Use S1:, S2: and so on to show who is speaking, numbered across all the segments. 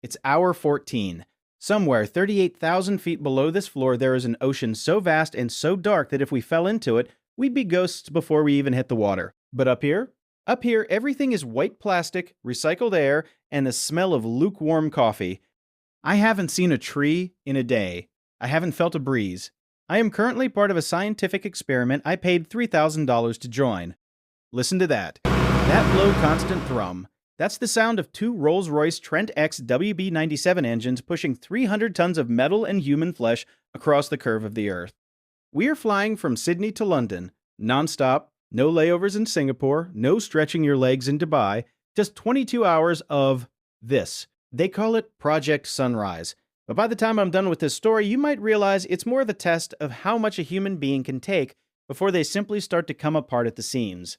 S1: It's hour 14. Somewhere 38,000 feet below this floor, there is an ocean so vast and so dark that if we fell into it, we'd be ghosts before we even hit the water. But up here? Up here, everything is white plastic, recycled air, and the smell of lukewarm coffee. I haven't seen a tree in a day. I haven't felt a breeze. I am currently part of a scientific experiment I paid $3,000 to join. Listen to that. That low constant thrum. That's the sound of two Rolls-Royce Trent X WB-97 engines pushing 300 tons of metal and human flesh across the curve of the Earth. We are flying from Sydney to London, non-stop, no layovers in Singapore, no stretching your legs in Dubai, just 22 hours of this. They call it Project Sunrise. But by the time I'm done with this story, you might realize it's more of a test of how much a human being can take before they simply start to come apart at the seams.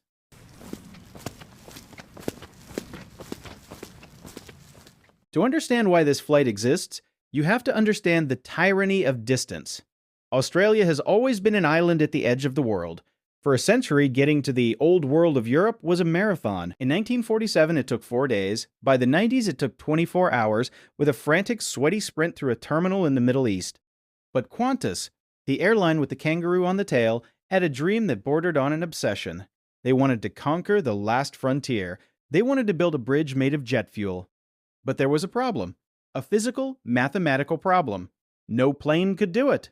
S1: To understand why this flight exists, you have to understand the tyranny of distance. Australia has always been an island at the edge of the world. For a century, getting to the old world of Europe was a marathon. In 1947, it took 4 days. By the 90s, it took 24 hours, with a frantic, sweaty sprint through a terminal in the Middle East. But Qantas, the airline with the kangaroo on the tail, had a dream that bordered on an obsession. They wanted to conquer the last frontier. They wanted to build a bridge made of jet fuel. But there was a problem. A physical, mathematical problem. No plane could do it.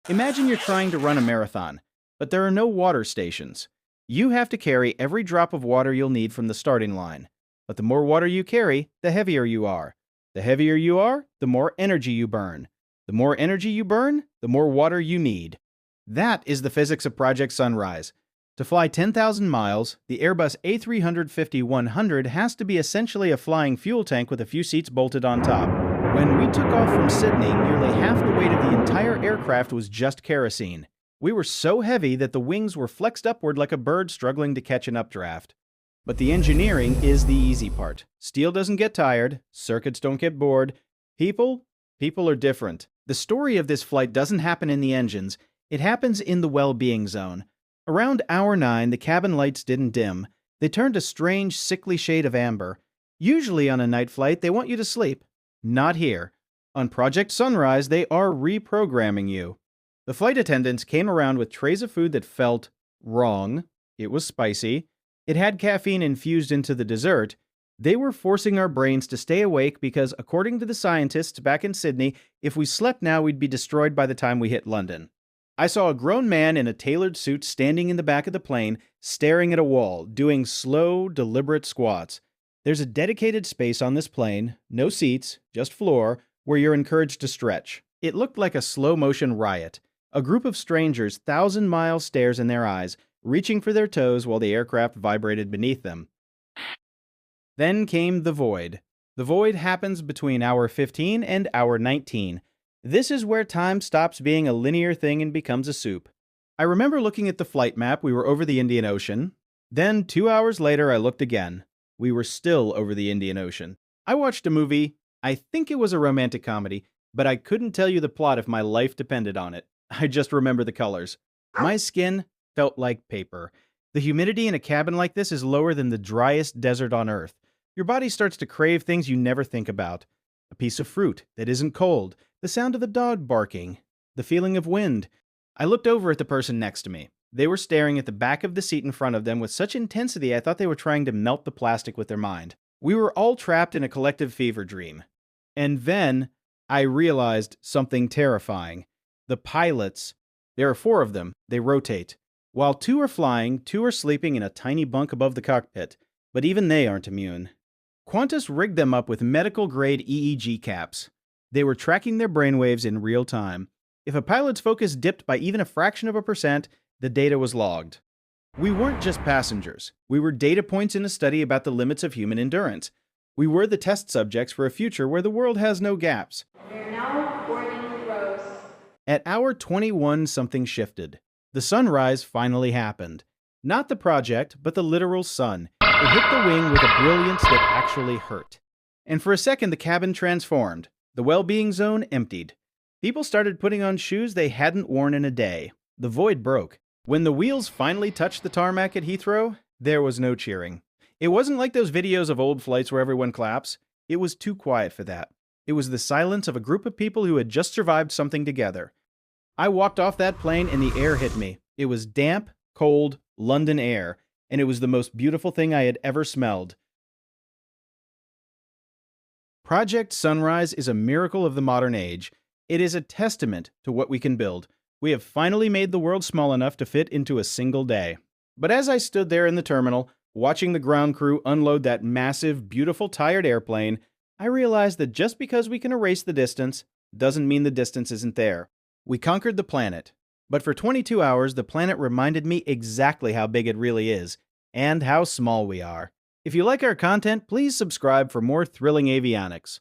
S1: Imagine you're trying to run a marathon, but there are no water stations. You have to carry every drop of water you'll need from the starting line. But the more water you carry, the heavier you are. The heavier you are, the more energy you burn. The more energy you burn, the more water you need. That is the physics of Project Sunrise. To fly 10,000 miles, the Airbus A350-100 has to be essentially a flying fuel tank with a few seats bolted on top. When we took off from Sydney, nearly half the weight of the entire aircraft was just kerosene. We were so heavy that the wings were flexed upward like a bird struggling to catch an updraft. But the engineering is the easy part. Steel doesn't get tired, circuits don't get bored. People are different. The story of this flight doesn't happen in the engines, it happens in the well-being zone. Around hour 9, the cabin lights didn't dim. They turned a strange, sickly shade of amber. Usually on a night flight, they want you to sleep. Not here. On Project Sunrise, they are reprogramming you. The flight attendants came around with trays of food that felt wrong. It was spicy. It had caffeine infused into the dessert. They were forcing our brains to stay awake because, according to the scientists back in Sydney, if we slept now, we'd be destroyed by the time we hit London. I saw a grown man in a tailored suit standing in the back of the plane, staring at a wall, doing slow, deliberate squats. There's a dedicated space on this plane, no seats, just floor, where you're encouraged to stretch. It looked like a slow-motion riot. A group of strangers, 1,000-mile stares in their eyes, reaching for their toes while the aircraft vibrated beneath them. Then came the void. The void happens between hour 15 and hour 19. This is where time stops being a linear thing and becomes a soup. I remember looking at the flight map. We were over the Indian Ocean. Then, 2 hours later, I looked again. We were still over the Indian Ocean. I watched a movie. I think it was a romantic comedy, but I couldn't tell you the plot if my life depended on it. I just remember the colors. My skin felt like paper. The humidity in a cabin like this is lower than the driest desert on Earth. Your body starts to crave things you never think about. A piece of fruit that isn't cold, the sound of a dog barking, the feeling of wind. I looked over at the person next to me. They were staring at the back of the seat in front of them with such intensity I thought they were trying to melt the plastic with their mind. We were all trapped in a collective fever dream. And then I realized something terrifying. The pilots, there are 4 of them, they rotate. While 2 are flying, 2 are sleeping in a tiny bunk above the cockpit, but even they aren't immune. Qantas rigged them up with medical-grade EEG caps. They were tracking their brainwaves in real time. If a pilot's focus dipped by even a fraction of a percent, the data was logged. We weren't just passengers. We were data points in a study about the limits of human endurance. We were the test subjects for a future where the world has no gaps.
S2: We are now boarding Rose.
S1: At hour 21, something shifted. The sunrise finally happened. Not the project, but the literal sun. It hit the wing with a brilliance that actually hurt. And for a second, the cabin transformed. The well-being zone emptied. People started putting on shoes they hadn't worn in a day. The void broke. When the wheels finally touched the tarmac at Heathrow, there was no cheering. It wasn't like those videos of old flights where everyone claps. It was too quiet for that. It was the silence of a group of people who had just survived something together. I walked off that plane and the air hit me. It was damp, cold, London air, and it was the most beautiful thing I had ever smelled. Project Sunrise is a miracle of the modern age. It is a testament to what we can build. We have finally made the world small enough to fit into a single day. But as I stood there in the terminal, watching the ground crew unload that massive, beautiful, tired airplane, I realized that just because we can erase the distance doesn't mean the distance isn't there. We conquered the planet. But for 22 hours, the planet reminded me exactly how big it really is, and how small we are. If you like our content, please subscribe for more thrilling avionics.